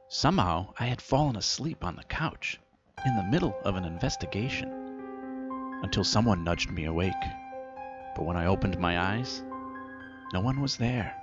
Somehow, I had fallen asleep on the couch in the middle of an investigation until someone nudged me awake. But when I opened my eyes, no one was there.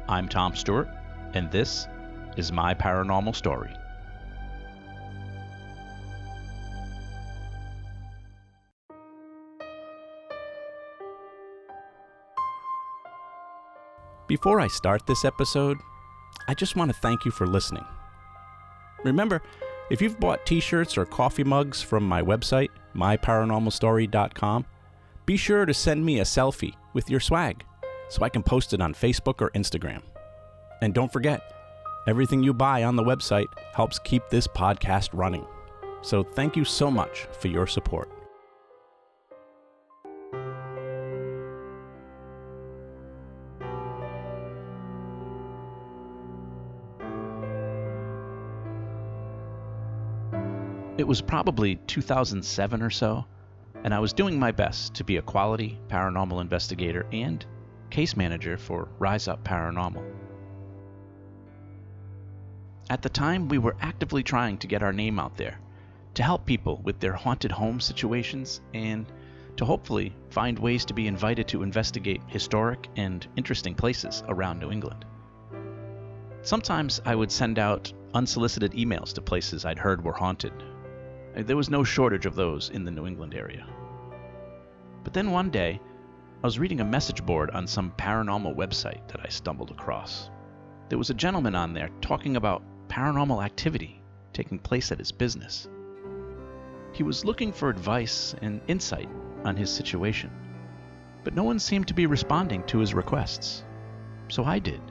I'm Tom Stewart, and this is my paranormal story. Before I start this episode, I just want to thank you for listening. Remember, if you've bought t-shirts or coffee mugs from my website, myparanormalstory.com, be sure to send me a selfie with your swag so I can post it on Facebook or Instagram. And don't forget, everything you buy on the website helps keep this podcast running. So thank you so much for your support. It was probably 2007 or so, and I was doing my best to be a quality paranormal investigator and case manager for Rise Up Paranormal. At the time, we were actively trying to get our name out there, to help people with their haunted home situations, and to hopefully find ways to be invited to investigate historic and interesting places around New England. Sometimes I would send out unsolicited emails to places I'd heard were haunted. There was no shortage of those in the New England area. But then one day, I was reading a message board on some paranormal website that I stumbled across. There was a gentleman on there talking about paranormal activity taking place at his business. He was looking for advice and insight on his situation, but no one seemed to be responding to his requests. So I did.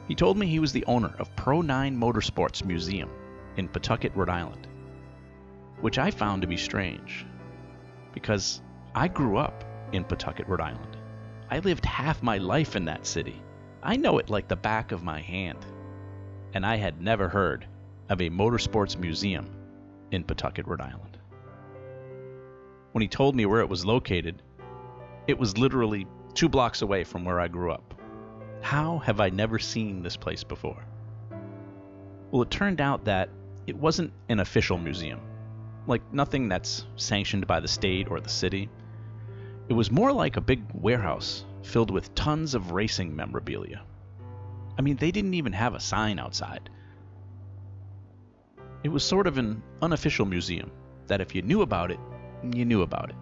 He told me he was the owner of Pro 9 Motorsports Museum in Pawtucket, Rhode Island, which I found to be strange, because I grew up in Pawtucket, Rhode Island. I lived half my life in that city. I know it like the back of my hand. And I had never heard of a motorsports museum in Pawtucket, Rhode Island. When he told me where it was located, it was literally 2 blocks away from where I grew up. How have I never seen this place before? Well, it turned out that it wasn't an official museum. Like nothing that's sanctioned by the state or the city. It was more like a big warehouse filled with tons of racing memorabilia. I mean, they didn't even have a sign outside. It was sort of an unofficial museum that if you knew about it, you knew about it.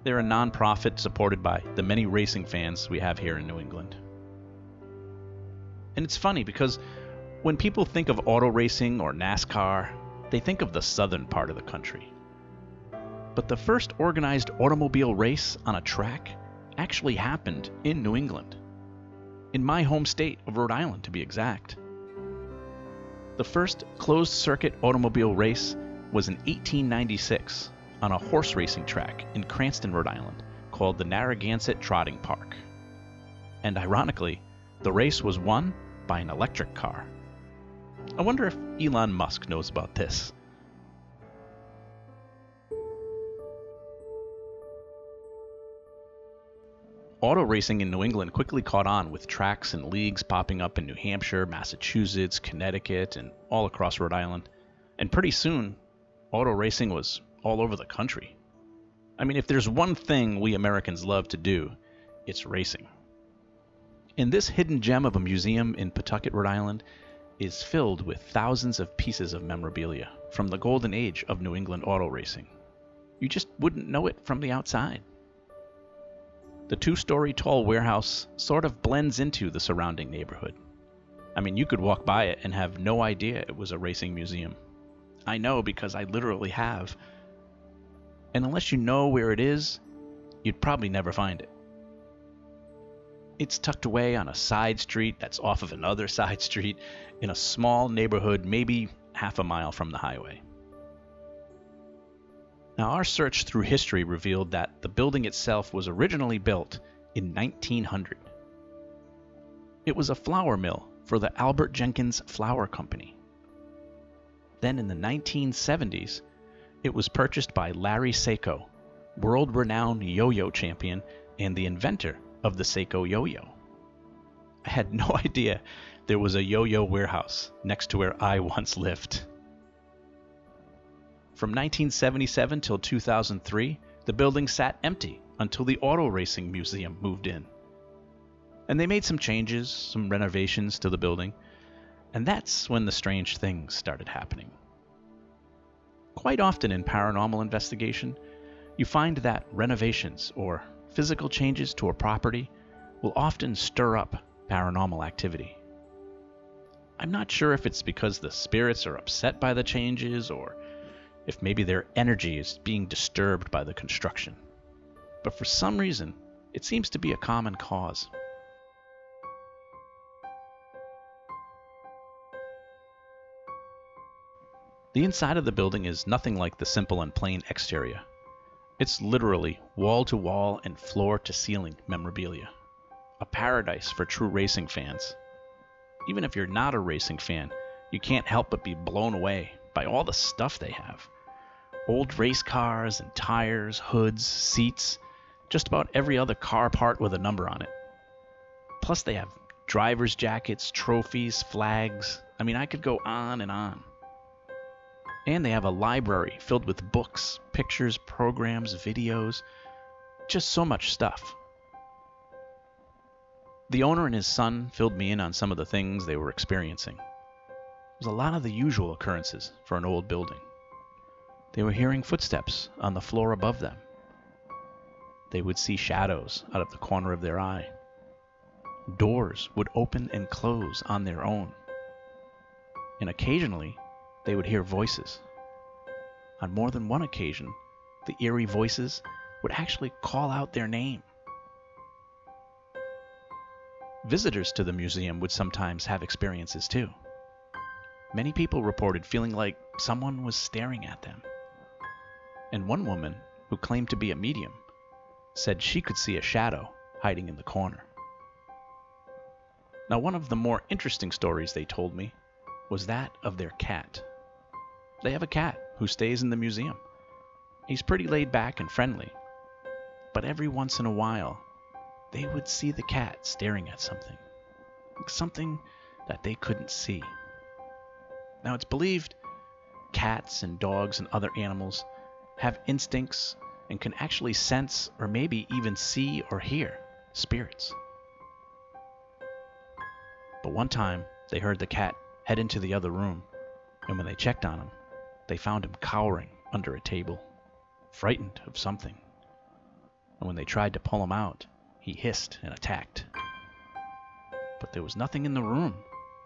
They're a non-profit supported by the many racing fans we have here in New England. And it's funny because when people think of auto racing or NASCAR, they think of the southern part of the country. But the first organized automobile race on a track actually happened in New England. In my home state of Rhode Island, to be exact. The first closed-circuit automobile race was in 1896 on a horse racing track in Cranston, Rhode Island, called the Narragansett Trotting Park. And ironically, the race was won by an electric car. I wonder if Elon Musk knows about this. Auto racing in New England quickly caught on, with tracks and leagues popping up in New Hampshire, Massachusetts, Connecticut, and all across Rhode Island. And pretty soon, auto racing was all over the country. I mean, if there's one thing we Americans love to do, it's racing. And this hidden gem of a museum in Pawtucket, Rhode Island, is filled with thousands of pieces of memorabilia from the golden age of New England auto racing. You just wouldn't know it from the outside. The 2-story tall warehouse sort of blends into the surrounding neighborhood. I mean, you could walk by it and have no idea it was a racing museum. I know because I literally have. And unless you know where it is, you'd probably never find it. It's tucked away on a side street that's off of another side street in a small neighborhood, maybe half a mile from the highway. Now, our search through history revealed that the building itself was originally built in 1900. It was a flour mill for the Albert Jenkins Flour Company. Then in the 1970s, it was purchased by Larry Seiko, world-renowned yo-yo champion and the inventor of the Seiko yo-yo. I had no idea there was a yo-yo warehouse next to where I once lived. From 1977 till 2003, the building sat empty until the Auto Racing Museum moved in. And they made some changes, some renovations to the building, and that's when the strange things started happening. Quite often in paranormal investigation, you find that renovations or physical changes to a property will often stir up paranormal activity. I'm not sure if it's because the spirits are upset by the changes or if maybe their energy is being disturbed by the construction. But for some reason, it seems to be a common cause. The inside of the building is nothing like the simple and plain exterior. It's literally wall-to-wall and floor-to-ceiling memorabilia. A paradise for true racing fans. Even if you're not a racing fan, you can't help but be blown away by all the stuff they have. Old race cars and tires, hoods, seats, just about every other car part with a number on it. Plus they have driver's jackets, trophies, flags. I mean, I could go on and on. And they have a library filled with books, pictures, programs, videos, just so much stuff. The owner and his son filled me in on some of the things they were experiencing. It was a lot of the usual occurrences for an old building. They were hearing footsteps on the floor above them. They would see shadows out of the corner of their eye. Doors would open and close on their own. And occasionally, they would hear voices. On more than one occasion, the eerie voices would actually call out their name. Visitors to the museum would sometimes have experiences too. Many people reported feeling like someone was staring at them. And one woman, who claimed to be a medium, said she could see a shadow hiding in the corner. Now, one of the more interesting stories they told me was that of their cat. They have a cat who stays in the museum. He's pretty laid back and friendly, but every once in a while, they would see the cat staring at something that they couldn't see. Now, it's believed cats and dogs and other animals have instincts and can actually sense or maybe even see or hear spirits. But one time, they heard the cat head into the other room, and when they checked on him, they found him cowering under a table, frightened of something. And when they tried to pull him out, he hissed and attacked. But there was nothing in the room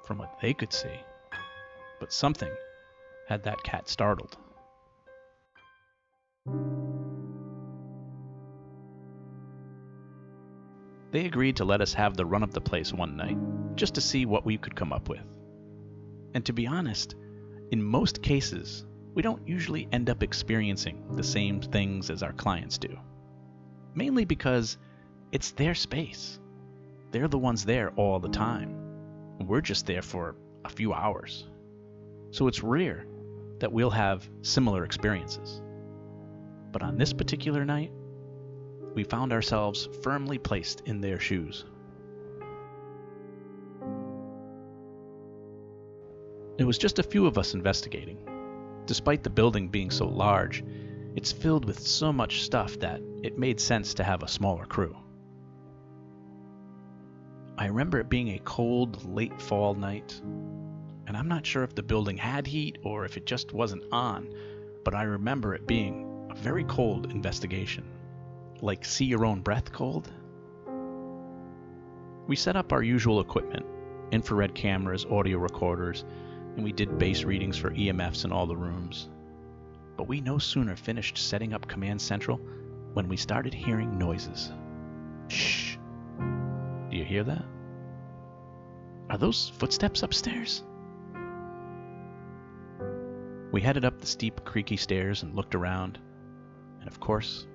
from what they could see. But something had that cat startled. They agreed to let us have the run of the place one night, just to see what we could come up with. And to be honest, in most cases, we don't usually end up experiencing the same things as our clients do. Mainly because it's their space. They're the ones there all the time. And we're just there for a few hours. So it's rare that we'll have similar experiences. But on this particular night, we found ourselves firmly placed in their shoes. It was just a few of us investigating. Despite the building being so large, it's filled with so much stuff that it made sense to have a smaller crew. I remember it being a cold, late fall night, and I'm not sure if the building had heat or if it just wasn't on, but I remember it being a very cold investigation. Like see your own breath cold? We set up our usual equipment, infrared cameras, audio recorders, and we did base readings for EMFs in all the rooms. But we no sooner finished setting up Command Central when we started hearing noises. Shh! Do you hear that? Are those footsteps upstairs? We headed up the steep, creaky stairs and looked around, and of course,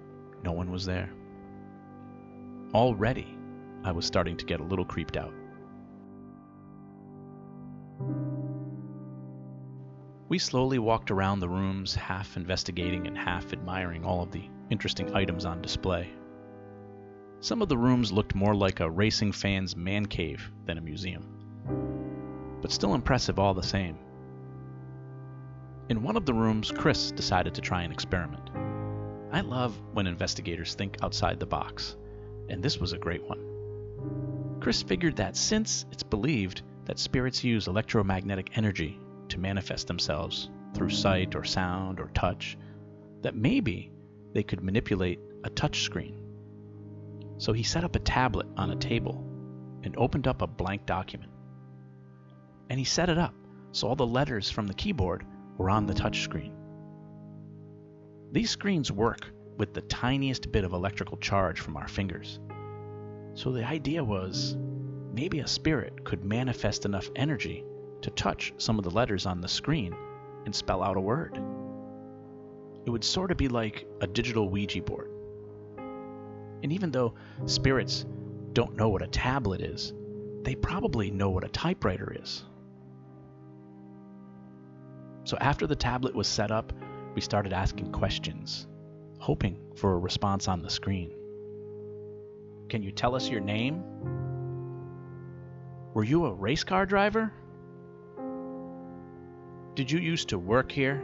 no one was there. Already, I was starting to get a little creeped out. We slowly walked around the rooms, half investigating and half admiring all of the interesting items on display. Some of the rooms looked more like a racing fan's man cave than a museum, but still impressive all the same. In one of the rooms, Chris decided to try an experiment. I love when investigators think outside the box, and this was a great one. Chris figured that since it's believed that spirits use electromagnetic energy to manifest themselves through sight or sound or touch, that maybe they could manipulate a touch screen. So he set up a tablet on a table and opened up a blank document. And he set it up so all the letters from the keyboard were on the touch screen. These screens work with the tiniest bit of electrical charge from our fingers. So the idea was maybe a spirit could manifest enough energy to touch some of the letters on the screen and spell out a word. It would sort of be like a digital Ouija board. And even though spirits don't know what a tablet is, they probably know what a typewriter is. So after the tablet was set up, we started asking questions, hoping for a response on the screen. Can you tell us your name? Were you a race car driver? Did you used to work here?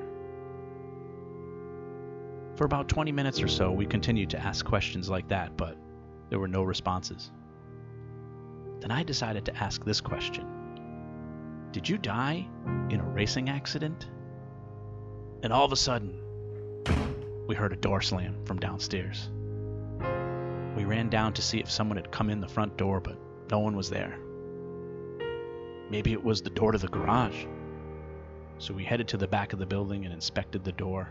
For about 20 minutes or so, we continued to ask questions like that, but there were no responses. Then I decided to ask this question. Did you die in a racing accident? And all of a sudden, we heard a door slam from downstairs. We ran down to see if someone had come in the front door, but no one was there. Maybe it was the door to the garage. So we headed to the back of the building and inspected the door.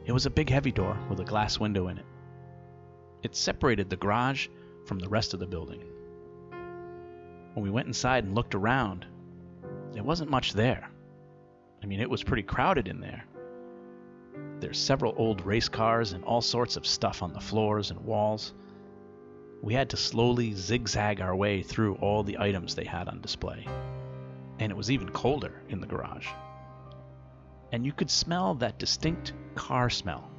It was a big heavy door with a glass window in it. It separated the garage from the rest of the building. When we went inside and looked around, there wasn't much there. I mean, it was pretty crowded in there. There's several old race cars and all sorts of stuff on the floors and walls. We had to slowly zigzag our way through all the items they had on display. And it was even colder in the garage. And you could smell that distinct car smell.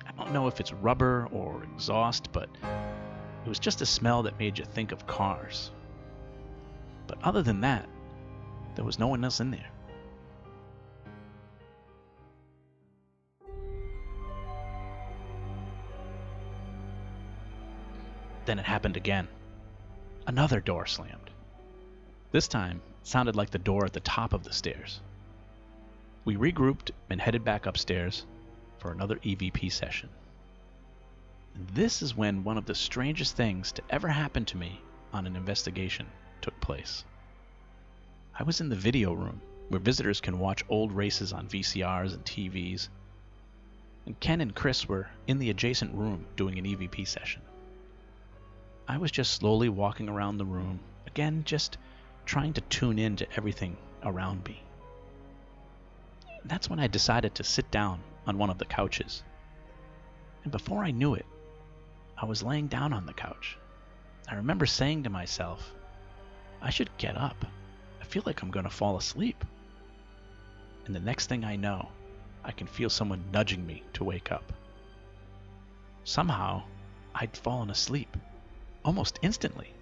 I don't know if it's rubber or exhaust, but it was just a smell that made you think of cars. But other than that, there was no one else in there. Then it happened again. Another door slammed. This time, it sounded like the door at the top of the stairs. We regrouped and headed back upstairs for another EVP session. And this is when one of the strangest things to ever happen to me on an investigation took place. I was in the video room where visitors can watch old races on VCRs and TVs, and Ken and Chris were in the adjacent room doing an EVP session. I was just slowly walking around the room, again just trying to tune in to everything around me. That's when I decided to sit down on one of the couches. And before I knew it, I was laying down on the couch. I remember saying to myself, I should get up. I feel like I'm going to fall asleep. And the next thing I know, I can feel someone nudging me to wake up. Somehow, I'd fallen asleep, almost instantly.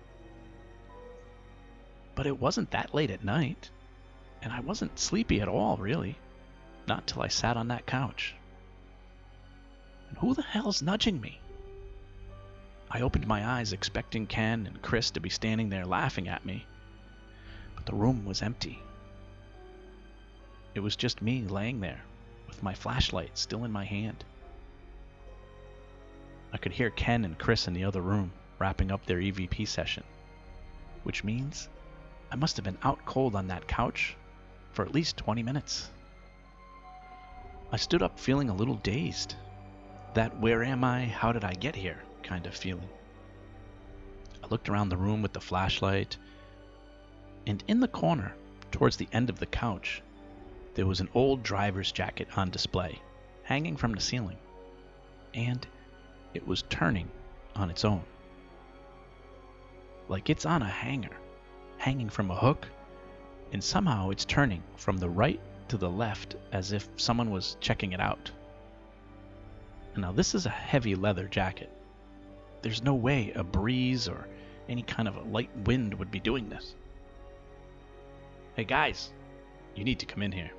But it wasn't that late at night, and I wasn't sleepy at all, really. Not till I sat on that couch. And who the hell's nudging me? I opened my eyes expecting Ken and Chris to be standing there laughing at me, but the room was empty. It was just me laying there with my flashlight still in my hand. I could hear Ken and Chris in the other room wrapping up their EVP session, which means I must have been out cold on that couch for at least 20 minutes. I stood up feeling a little dazed. That where am I, how did I get here kind of feeling. I looked around the room with the flashlight, and in the corner, towards the end of the couch, there was an old driver's jacket on display, hanging from the ceiling, and it was turning on its own. Like it's on a hanger, hanging from a hook, and somehow it's turning from the right to the left as if someone was checking it out. And now this is a heavy leather jacket, There's no way a breeze or any kind of a light wind would be doing this. Hey guys, you need to come in here.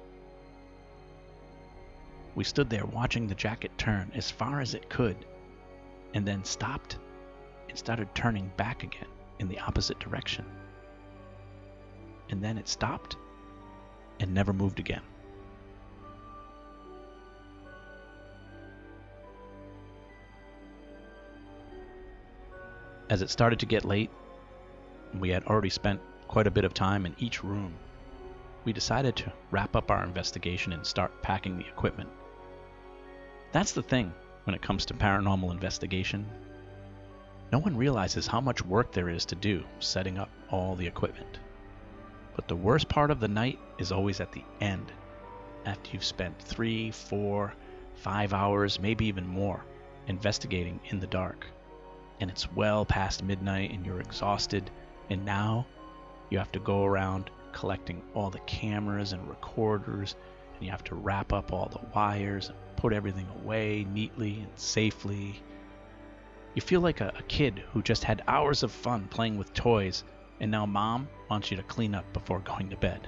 We stood there watching the jacket turn as far as it could, and then stopped and started turning back again in the opposite direction. And then it stopped and never moved again. As it started to get late, we had already spent quite a bit of time in each room. We decided to wrap up our investigation and start packing the equipment. That's the thing when it comes to paranormal investigation. No one realizes how much work there is to do setting up all the equipment. But the worst part of the night is always at the end, after you've spent 3, 4, 5 hours, maybe even more, investigating in the dark. And it's well past midnight and you're exhausted, and now you have to go around collecting all the cameras and recorders, and you have to wrap up all the wires and put everything away neatly and safely. You feel like a kid who just had hours of fun playing with toys, and now mom wants you to clean up before going to bed.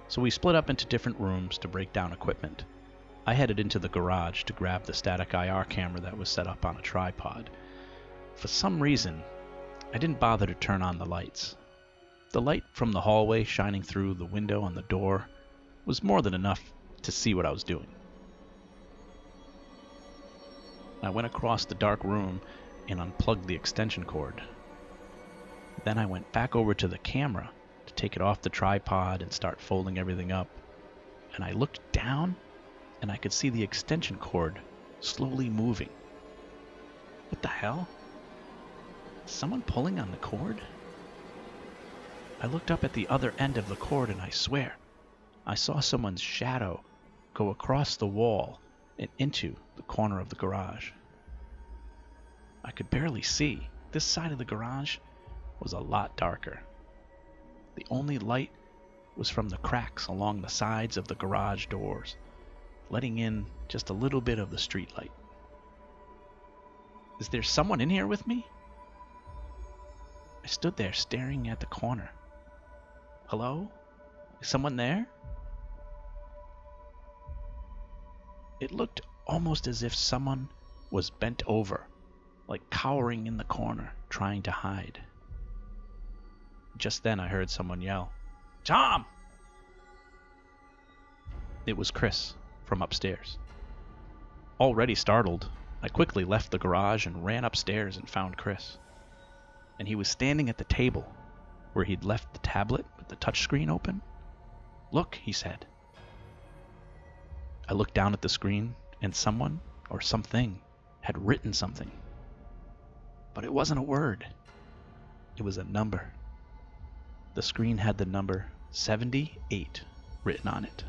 So we split up into different rooms to break down equipment. I headed into the garage to grab the static IR camera that was set up on a tripod. For some reason, I didn't bother to turn on the lights. The light from the hallway shining through the window on the door was more than enough to see what I was doing. I went across the dark room and unplugged the extension cord. Then I went back over to the camera to take it off the tripod and start folding everything up. And I looked down and I could see the extension cord slowly moving. What the hell? Is someone pulling on the cord? I looked up at the other end of the cord and I swear, I saw someone's shadow go across the wall and into the corner of the garage. I could barely see. This side of the garage was a lot darker. The only light was from the cracks along the sides of the garage doors, letting in just a little bit of the street light. Is there someone in here with me? I stood there staring at the corner. Hello? Is someone there? It looked almost as if someone was bent over, like cowering in the corner, trying to hide. Just then I heard someone yell, "Tom!" It was Chris from upstairs. Already startled, I quickly left the garage and ran upstairs and found Chris. And he was standing at the table where he'd left the tablet with the touchscreen open. "Look," he said. I looked down at the screen and someone or something had written something. But it wasn't a word. It was a number. The screen had the number 78 written on it.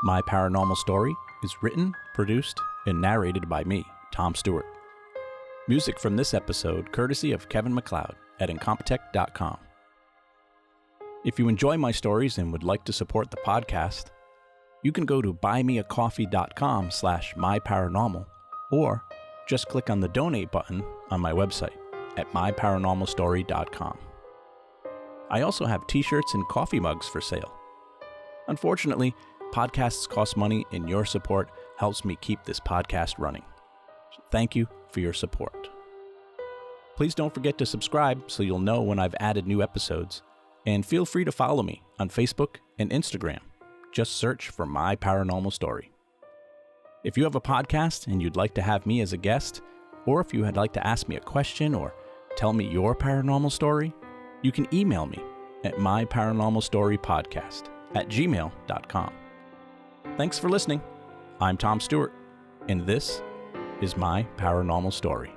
My Paranormal Story is written, produced, and narrated by me, Tom Stewart. Music from this episode courtesy of Kevin MacLeod at Incompetech.com. If you enjoy my stories and would like to support the podcast, you can go to buymeacoffee.com/myparanormal or just click on the donate button on my website at myparanormalstory.com. I also have t-shirts and coffee mugs for sale. Unfortunately, podcasts cost money and your support helps me keep this podcast running. So thank you for your support. Please don't forget to subscribe so you'll know when I've added new episodes, and feel free to follow me on Facebook and Instagram. Just search for My Paranormal Story. If you have a podcast and you'd like to have me as a guest, or if you would like to ask me a question or tell me your paranormal story, you can email me at myparanormalstorypodcast@gmail.com. Thanks for listening. I'm Tom Stewart, and this is My Paranormal Story.